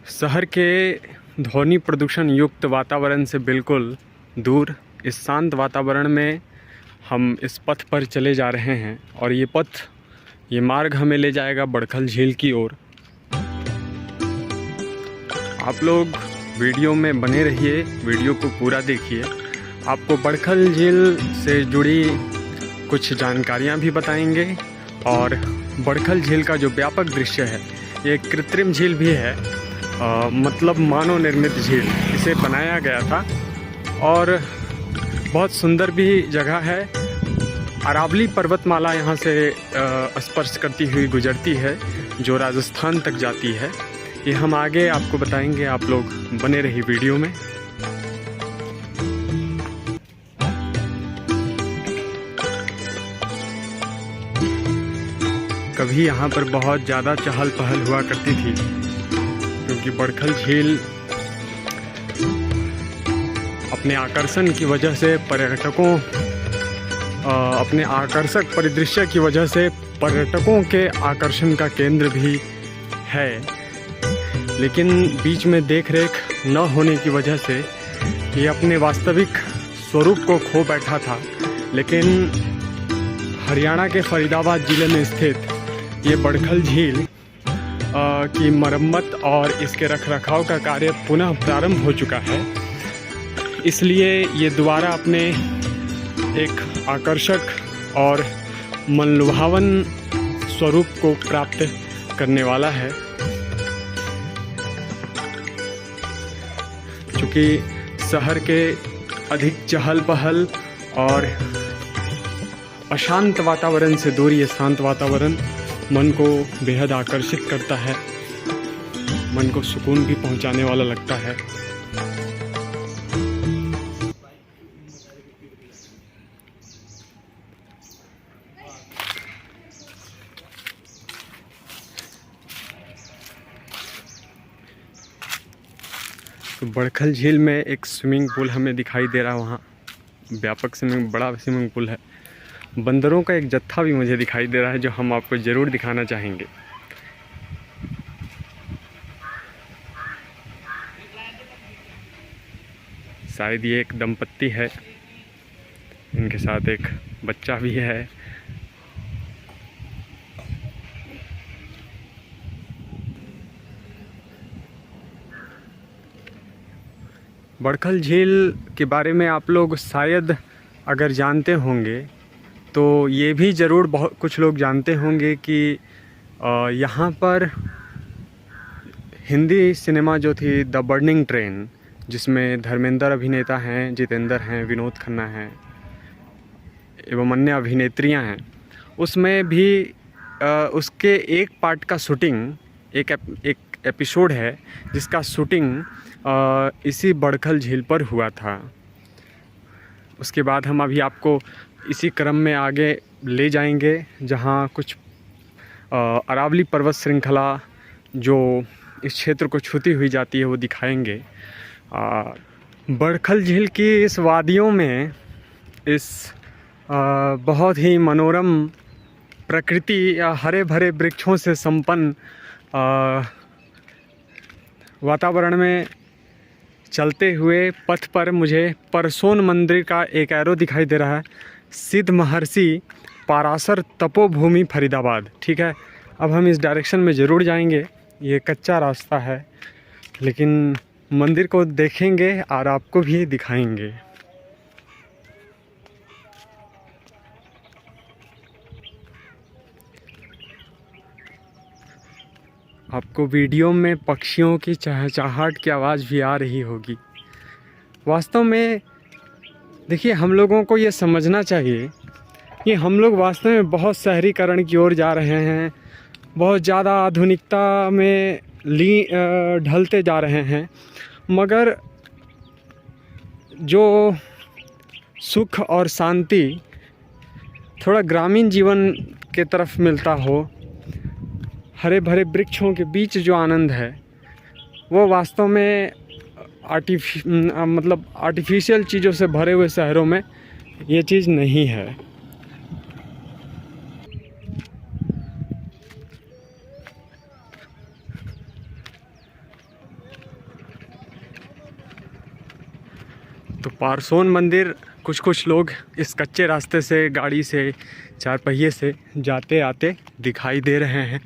शहर के ध्वनि प्रदूषण युक्त वातावरण से बिल्कुल दूर इस शांत वातावरण में हम इस पथ पर चले जा रहे हैं और ये मार्ग हमें ले जाएगा बड़खल झील की ओर। आप लोग वीडियो में बने रहिए, वीडियो को पूरा देखिए। आपको बड़खल झील से जुड़ी कुछ जानकारियां भी बताएंगे और बड़खल झील का जो व्यापक दृश्य है, ये एक कृत्रिम झील भी है, मतलब मानव निर्मित झील। इसे बनाया गया था और बहुत सुंदर भी जगह है। अरावली पर्वतमाला यहाँ से स्पर्श करती हुई गुजरती है, जो राजस्थान तक जाती है। ये हम आगे आपको बताएंगे, आप लोग बने रहिए वीडियो में। कभी यहाँ पर बहुत ज़्यादा चहल पहल हुआ करती थी, क्योंकि बड़खल झील अपने आकर्षण की वजह से अपने आकर्षक परिदृश्य की वजह से पर्यटकों के आकर्षण का केंद्र भी है। लेकिन बीच में देखरेख न होने की वजह से ये अपने वास्तविक स्वरूप को खो बैठा था। लेकिन हरियाणा के फरीदाबाद ज़िले में स्थित ये बड़खल झील की मरम्मत और इसके रखरखाव का कार्य पुनः प्रारंभ हो चुका है। इसलिए ये दोबारा अपने एक आकर्षक और मनलुभावन स्वरूप को प्राप्त करने वाला है। चूँकि शहर के अधिक चहल पहल और अशांत वातावरण से दूर ये शांत वातावरण मन को बेहद आकर्षित करता है, मन को सुकून भी पहुंचाने वाला लगता है। तो बड़खल झील में एक स्विमिंग पूल हमें दिखाई दे रहा है, वहाँ व्यापक बड़ा स्विमिंग पूल है। बंदरों का एक जत्था भी मुझे दिखाई दे रहा है, जो हम आपको ज़रूर दिखाना चाहेंगे। शायद ये एक दंपत्ति है, इनके साथ एक बच्चा भी है। बड़खल झील के बारे में आप लोग शायद अगर जानते होंगे तो ये भी ज़रूर बहुत कुछ लोग जानते होंगे कि यहाँ पर हिंदी सिनेमा जो थी द बर्निंग ट्रेन, जिसमें धर्मेंद्र अभिनेता हैं, जितेंद्र हैं, विनोद खन्ना हैं एवं अन्य अभिनेत्रियाँ हैं, उसमें भी उसके एक पार्ट का शूटिंग, एक एपिसोड है जिसका शूटिंग इसी बड़खल झील पर हुआ था। उसके बाद हम अभी आपको इसी क्रम में आगे ले जाएंगे, जहाँ कुछ अरावली पर्वत श्रृंखला जो इस क्षेत्र को छूती हुई जाती है वो दिखाएंगे। बड़खल झील की इस वादियों में इस बहुत ही मनोरम प्रकृति या हरे भरे वृक्षों से संपन्न वातावरण में चलते हुए पथ पर मुझे परसोन मंदिर का एक एरो दिखाई दे रहा है, सिद्ध महर्षि पाराशर तपोभूमि फरीदाबाद। ठीक है, अब हम इस डायरेक्शन में ज़रूर जाएंगे। ये कच्चा रास्ता है, लेकिन मंदिर को देखेंगे और आपको भी दिखाएंगे। आपको वीडियो में पक्षियों की चहचहाहट की आवाज़ भी आ रही होगी। वास्तव में देखिए, हम लोगों को ये समझना चाहिए कि हम लोग वास्तव में बहुत शहरीकरण की ओर जा रहे हैं, बहुत ज़्यादा आधुनिकता में ढलते जा रहे हैं, मगर जो सुख और शांति थोड़ा ग्रामीण जीवन के तरफ मिलता हो, हरे भरे वृक्षों के बीच जो आनंद है, वो वास्तव में आर्टिफिशियल चीज़ों से भरे हुए शहरों में ये चीज़ नहीं है। पारसोन मंदिर कुछ कुछ लोग इस कच्चे रास्ते से, गाड़ी से, चार पहिए से जाते आते दिखाई दे रहे हैं।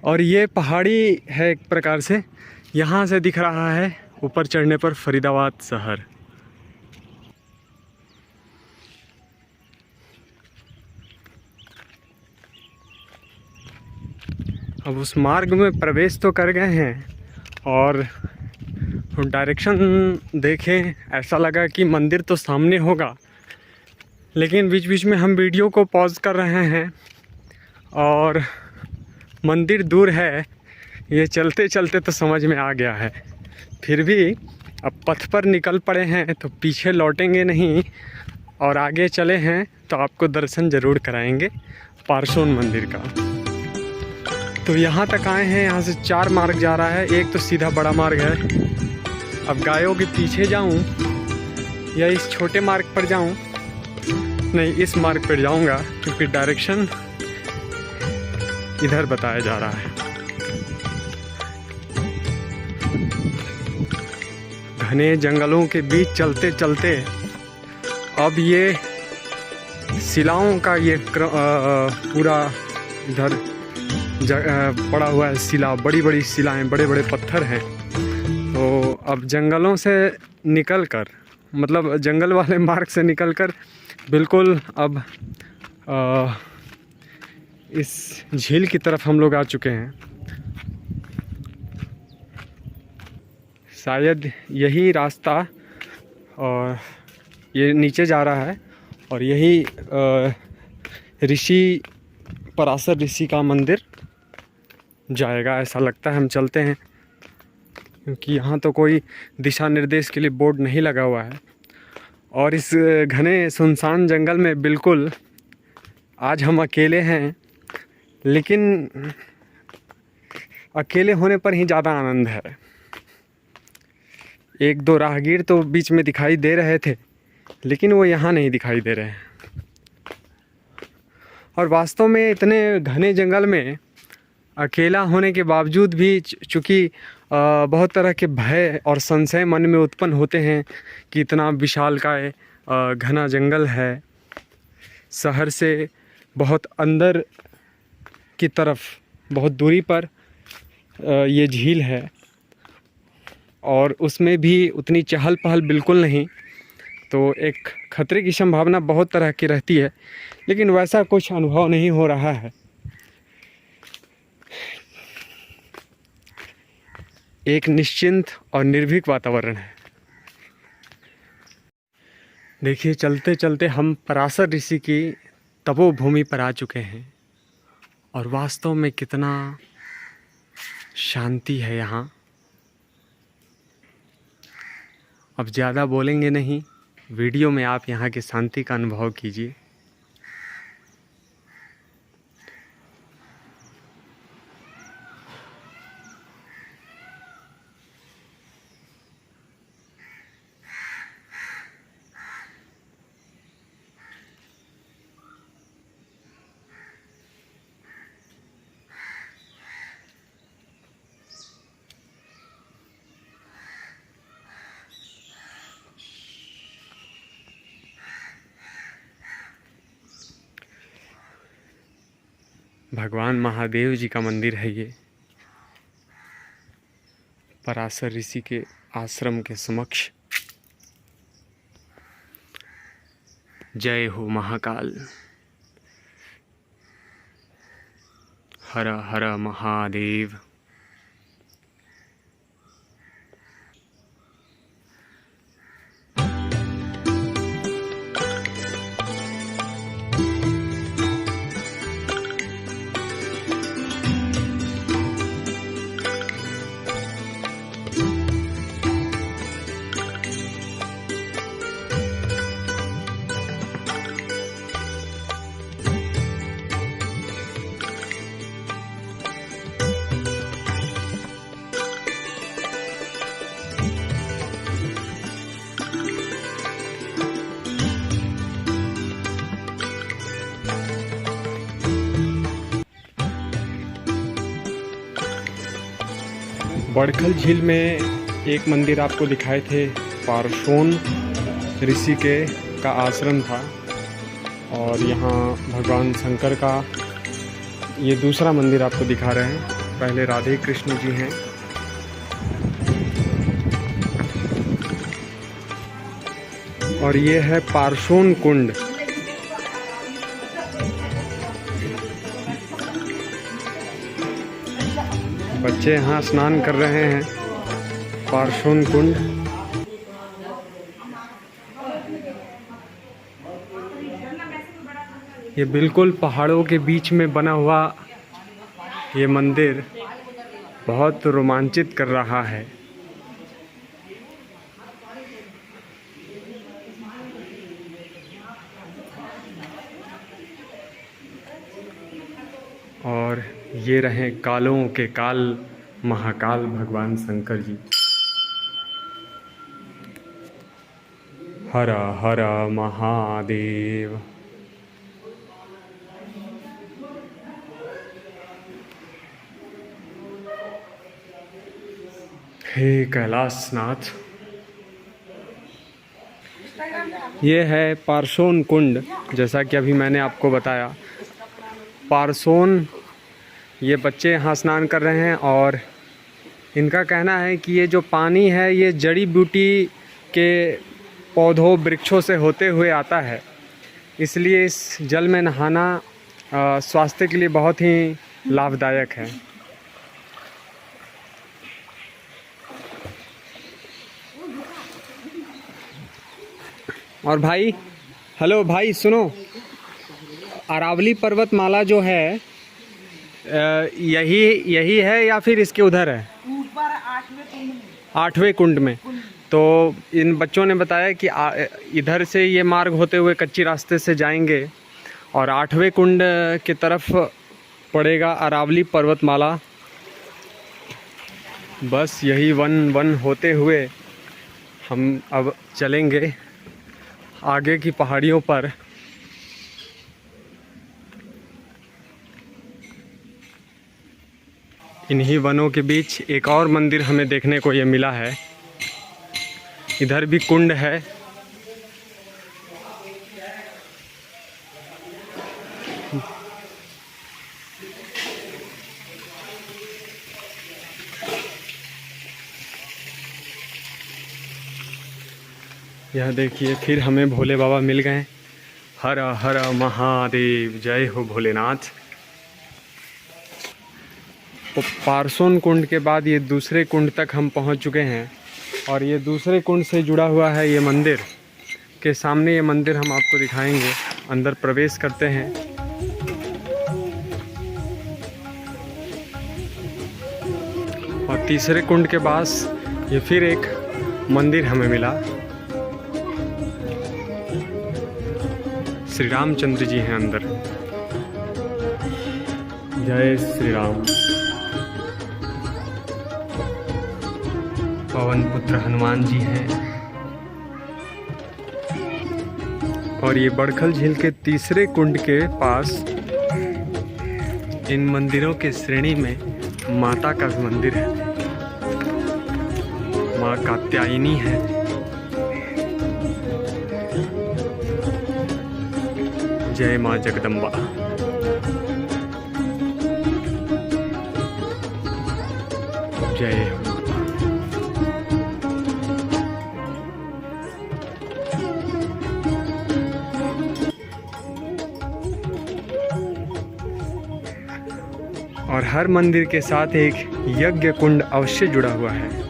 और ये पहाड़ी है एक प्रकार से, यहाँ से दिख रहा है ऊपर चढ़ने पर फरीदाबाद शहर। अब उस मार्ग में प्रवेश तो कर गए हैं और डायरेक्शन देखें, ऐसा लगा कि मंदिर तो सामने होगा, लेकिन बीच बीच में हम वीडियो को पॉज कर रहे हैं और मंदिर दूर है, ये चलते चलते तो समझ में आ गया है। फिर भी अब पथ पर निकल पड़े हैं तो पीछे लौटेंगे नहीं और आगे चले हैं तो आपको दर्शन ज़रूर कराएंगे पारसोन मंदिर का। तो यहाँ तक आए हैं, यहाँ से 4 मार्ग जा रहा है, एक तो सीधा बड़ा मार्ग है। अब गायों के पीछे जाऊँ या इस छोटे मार्ग पर जाऊँ? नहीं, इस मार्ग पर जाऊँगा क्योंकि डायरेक्शन इधर बताया जा रहा है। घने जंगलों के बीच चलते चलते अब ये शिलाओं का ये पूरा इधर पड़ा हुआ है शिला, बड़ी बड़ी शिलाएं, बड़े बड़े पत्थर हैं। तो अब जंगलों से निकलकर, मतलब जंगल वाले मार्ग से निकलकर बिल्कुल अब इस झील की तरफ हम लोग आ चुके हैं। शायद यही रास्ता और ये नीचे जा रहा है और यही ऋषि पराशर ऋषि का मंदिर जाएगा, ऐसा लगता है। हम चलते हैं क्योंकि यहाँ तो कोई दिशा निर्देश के लिए बोर्ड नहीं लगा हुआ है और इस घने सुनसान जंगल में बिल्कुल आज हम अकेले हैं, लेकिन अकेले होने पर ही ज़्यादा आनंद है। 1-2 राहगीर तो बीच में दिखाई दे रहे थे, लेकिन वो यहाँ नहीं दिखाई दे रहे हैं। और वास्तव में इतने घने जंगल में अकेला होने के बावजूद भी चूँकि बहुत तरह के भय और संशय मन में उत्पन्न होते हैं कि इतना विशालकाय घना जंगल है, शहर से बहुत अंदर की तरफ, बहुत दूरी पर ये झील है और उसमें भी उतनी चहल पहल बिल्कुल नहीं, तो एक खतरे की संभावना बहुत तरह की रहती है, लेकिन वैसा कुछ अनुभव नहीं हो रहा है। एक निश्चिंत और निर्भीक वातावरण है। देखिए, चलते चलते हम पराशर ऋषि की तपोभूमि पर आ चुके हैं और वास्तव में कितना शांति है यहाँ। अब ज़्यादा बोलेंगे नहीं, वीडियो में आप यहाँ की शांति का अनुभव कीजिए। भगवान महादेव जी का मंदिर है ये, पराशर ऋषि के आश्रम के समक्ष। जय हो महाकाल, हर हर महादेव। बड़खल झील में एक मंदिर आपको दिखाए थे पार्श्वन ऋषि का आश्रम था। और यहाँ भगवान शंकर का ये दूसरा मंदिर आपको दिखा रहे हैं। पहले राधे कृष्ण जी हैं, और ये है पार्श्वन कुंड। बच्चे यहाँ स्नान कर रहे हैं। पार्श्वन कुंड ये बिल्कुल पहाड़ों के बीच में बना हुआ ये मंदिर बहुत रोमांचित कर रहा है। और ये रहे कालों के काल महाकाल भगवान शंकर जी। हर हर महादेव। हे कैलाशनाथ। ये है पार्श्वन कुंड। जैसा कि अभी मैंने आपको बताया, पार्श्वन ये बच्चे यहाँ स्नान कर रहे हैं। और इनका कहना है कि ये जो पानी है ये जड़ी बूटी के पौधों वृक्षों से होते हुए आता है, इसलिए इस जल में नहाना स्वास्थ्य के लिए बहुत ही लाभदायक है। और भाई, हेलो भाई, सुनो, अरावली पर्वतमाला जो है यही है या फिर इसके उधर है? ऊपर 8वें कुंड में। तो इन बच्चों ने बताया कि इधर से ये मार्ग होते हुए कच्ची रास्ते से जाएंगे और 8वें कुंड की तरफ पड़ेगा अरावली पर्वतमाला। बस यही वन होते हुए हम अब चलेंगे आगे की पहाड़ियों पर। इन्हीं वनों के बीच एक और मंदिर हमें देखने को ये मिला है। इधर भी कुंड है। यह देखिए, फिर हमें भोले बाबा मिल गए। हर हर महादेव, जय हो भोलेनाथ। पार्श्वन कुंड के बाद ये दूसरे कुंड तक हम पहुंच चुके हैं। और ये दूसरे कुंड से जुड़ा हुआ है ये मंदिर। के सामने ये मंदिर हम आपको दिखाएंगे। अंदर प्रवेश करते हैं। और तीसरे कुंड के पास ये फिर एक मंदिर हमें मिला। श्री रामचंद्र जी हैं अंदर। जय श्री राम। पवन पुत्र हनुमान जी हैं। और ये बड़खल झील के तीसरे कुंड के पास इन मंदिरों के श्रेणी में माता का मंदिर है। माँ कात्यायनी है। जय माँ जगदम्बा। जय हो। और हर मंदिर के साथ एक यज्ञ कुंड अवश्य जुड़ा हुआ है।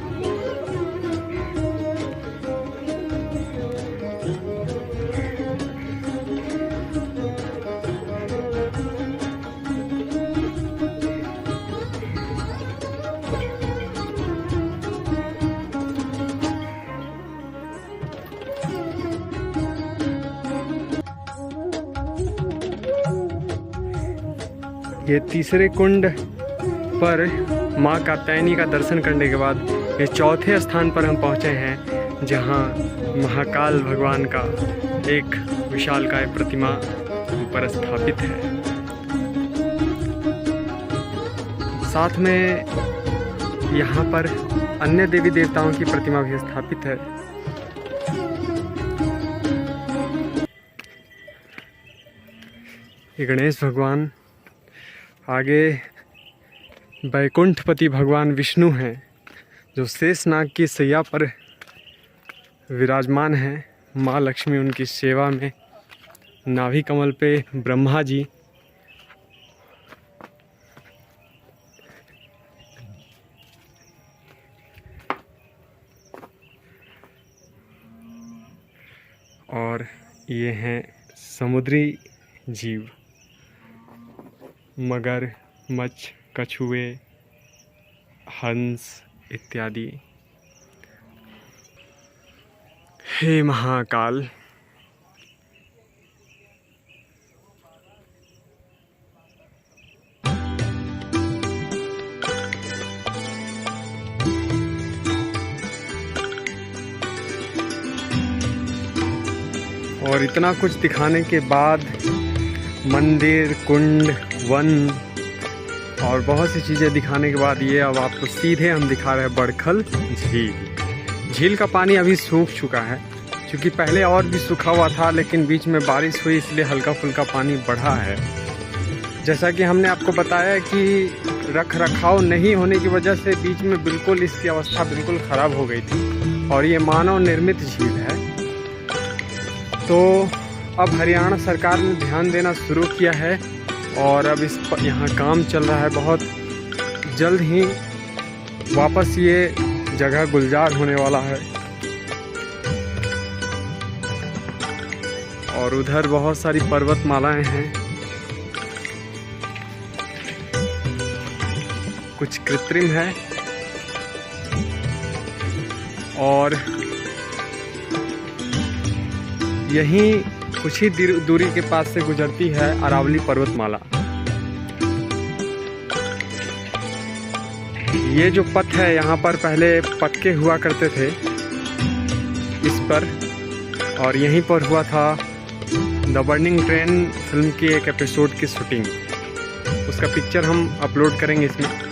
ये तीसरे कुंड पर माँ कात्यायनी का दर्शन करने के बाद ये चौथे स्थान पर हम पहुँचे हैं, जहाँ महाकाल भगवान का एक विशालकाय प्रतिमा ऊपर स्थापित है। साथ में यहाँ पर अन्य देवी देवताओं की प्रतिमा भी स्थापित है। ये गणेश भगवान, आगे वैकुंठपति भगवान विष्णु हैं जो शेषनाग की सैया पर विराजमान हैं। माँ लक्ष्मी उनकी सेवा में, नाभि कमल पे ब्रह्मा जी, और ये हैं समुद्री जीव, मगर, मच्छ, कछुए, हंस इत्यादि। हे महाकाल, और इतना कुछ दिखाने के बाद मंदिर, कुंड, वन और बहुत सी चीज़ें दिखाने के बाद ये अब आपको सीधे हम दिखा रहे हैं बड़खल झील। झील का पानी अभी सूख चुका है, क्योंकि पहले और भी सूखा हुआ था, लेकिन बीच में बारिश हुई इसलिए हल्का फुल्का पानी बढ़ा है। जैसा कि हमने आपको बताया कि रख रखाव नहीं होने की वजह से बीच में बिल्कुल इसकी अवस्था बिल्कुल ख़राब हो गई थी, और ये मानव निर्मित झील है। तो अब हरियाणा सरकार ने ध्यान देना शुरू किया है और अब इस पर यहाँ काम चल रहा है। बहुत जल्द ही वापस ये जगह गुलजार होने वाला है। और उधर बहुत सारी पर्वतमालाएं हैं, कुछ कृत्रिम है और यहीं कुछ ही दूरी के पास से गुजरती है अरावली पर्वतमाला। ये जो पथ है, यहाँ पर पहले पक्के हुआ करते थे इस पर, और यहीं पर हुआ था द बर्निंग ट्रेन फिल्म की एक एपिसोड की शूटिंग। उसका पिक्चर हम अपलोड करेंगे इसमें।